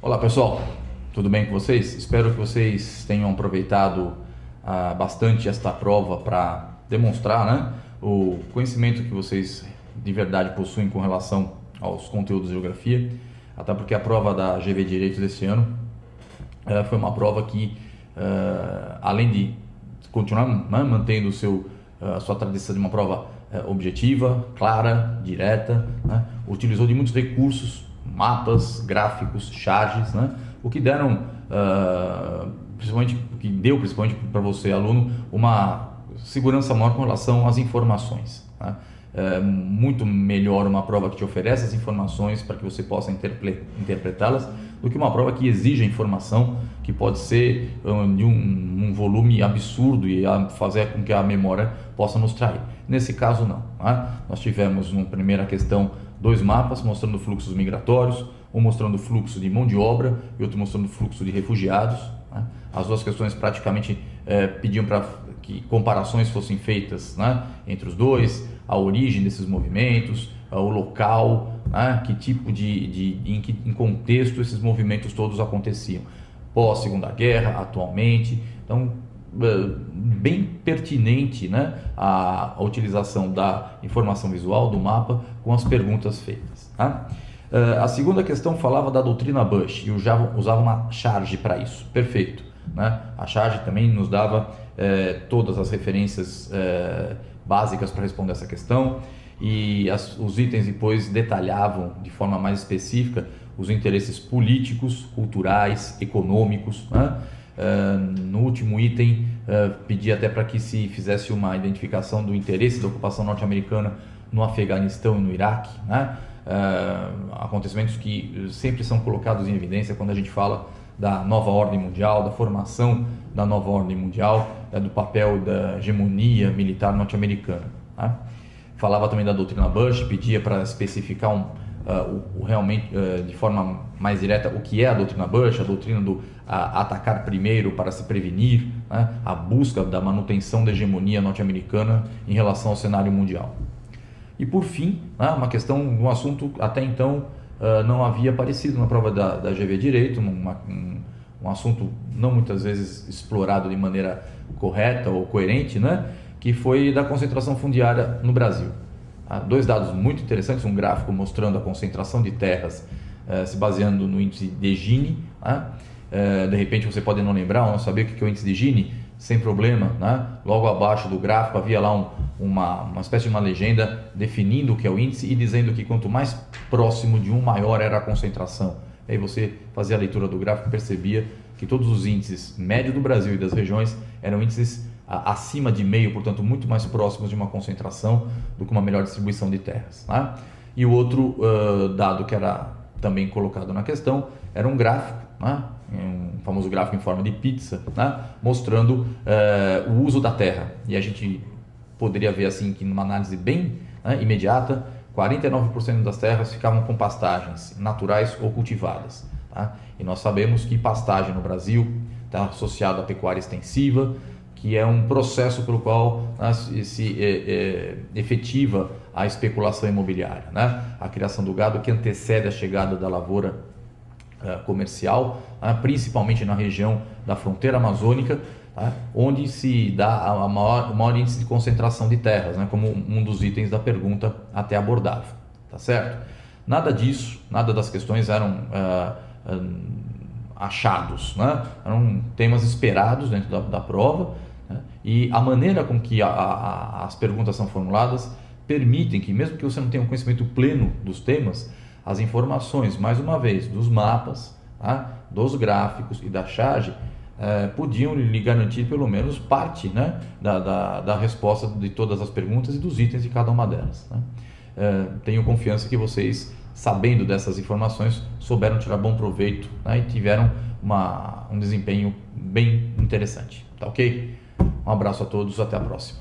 Olá pessoal, tudo bem com vocês? Espero que vocês tenham aproveitado bastante esta prova para demonstrar, né, o conhecimento que vocês de verdade possuem com relação aos conteúdos de geografia, até porque a prova da GV Direito desse ano foi uma prova que, além de continuar, né, mantendo a sua tradição de uma prova objetiva, clara, direta, né, utilizou de muitos recursos, mapas, gráficos, charges, né, o que deram, principalmente para você, aluno, uma segurança maior com relação às informações, né. É muito melhor uma prova que te oferece as informações para que você possa interpretá-las do que uma prova que exige a informação, que pode ser de um volume absurdo e fazer com que a memória possa nos trair. Nesse caso não, né? Nós tivemos na primeira questão dois mapas mostrando fluxos migratórios, um mostrando fluxo de mão de obra e outro mostrando fluxo de refugiados, né? As duas questões praticamente pediam para que comparações fossem feitas, né, entre os dois, a origem desses movimentos, o local, né, que tipo em que contexto esses movimentos todos aconteciam, pós Segunda Guerra, atualmente. Então, bem pertinente, né, a utilização da informação visual do mapa com as perguntas feitas, tá? A segunda questão falava da doutrina Bush e usava uma charge para isso, perfeito, né? A charge também nos dava todas as referências básicas para responder essa questão, e os itens depois detalhavam de forma mais específica os interesses políticos, culturais, econômicos, né? No último item pedia até para que se fizesse uma identificação do interesse da ocupação norte-americana no Afeganistão e no Iraque, né? Acontecimentos que sempre são colocados em evidência quando a gente fala da nova ordem mundial, da formação da nova ordem mundial, do papel da hegemonia militar norte-americana, né? Falava também da doutrina Bush, pedia para especificar realmente de forma mais direta o que é a doutrina Bush, a doutrina do atacar primeiro para se prevenir, né? A busca da manutenção da hegemonia norte-americana em relação ao cenário mundial. E por fim, né, uma questão, um assunto até então não havia aparecido na prova da GV Direito, um assunto não muitas vezes explorado de maneira correta ou coerente, né, que foi da concentração fundiária no Brasil. Dois dados muito interessantes, um gráfico mostrando a concentração de terras se baseando no índice de Gini, né? De repente você pode não lembrar ou não saber o que é o índice de Gini, sem problema, né? Logo abaixo do gráfico havia lá uma espécie de uma legenda definindo o que é o índice e dizendo que quanto mais próximo de um, maior era a concentração. Aí você fazia a leitura do gráfico e percebia que todos os índices médio do Brasil e das regiões eram índices acima de meio, portanto muito mais próximos de uma concentração do que uma melhor distribuição de terras, né? E o outro dado que era também colocado na questão era um gráfico, né? Um famoso gráfico em forma de pizza, né? Mostrando o uso da terra, e a gente poderia ver assim que numa análise bem, né, imediata, 49% das terras ficavam com pastagens naturais ou cultivadas, tá? E nós sabemos que pastagem no Brasil está associado à pecuária extensiva, que é um processo pelo qual, né, se efetiva a especulação imobiliária, né? A criação do gado que antecede a chegada da lavoura comercial, principalmente na região da fronteira amazônica, tá? Onde se dá o maior índice de concentração de terras, né? Como um dos itens da pergunta até abordava, tá certo? Nada disso, nada das questões eram achados, né? Eram temas esperados dentro da prova, né? E a maneira com que as perguntas são formuladas permitem que, mesmo que você não tenha um conhecimento pleno dos temas, as informações, mais uma vez, dos mapas, tá? Dos gráficos e da charge podiam lhe garantir pelo menos parte, né, da resposta de todas as perguntas e dos itens de cada uma delas, né? Tenho confiança que vocês, sabendo dessas informações, souberam tirar bom proveito, né, e tiveram um desempenho bem interessante, tá ok? Um abraço a todos, até a próxima.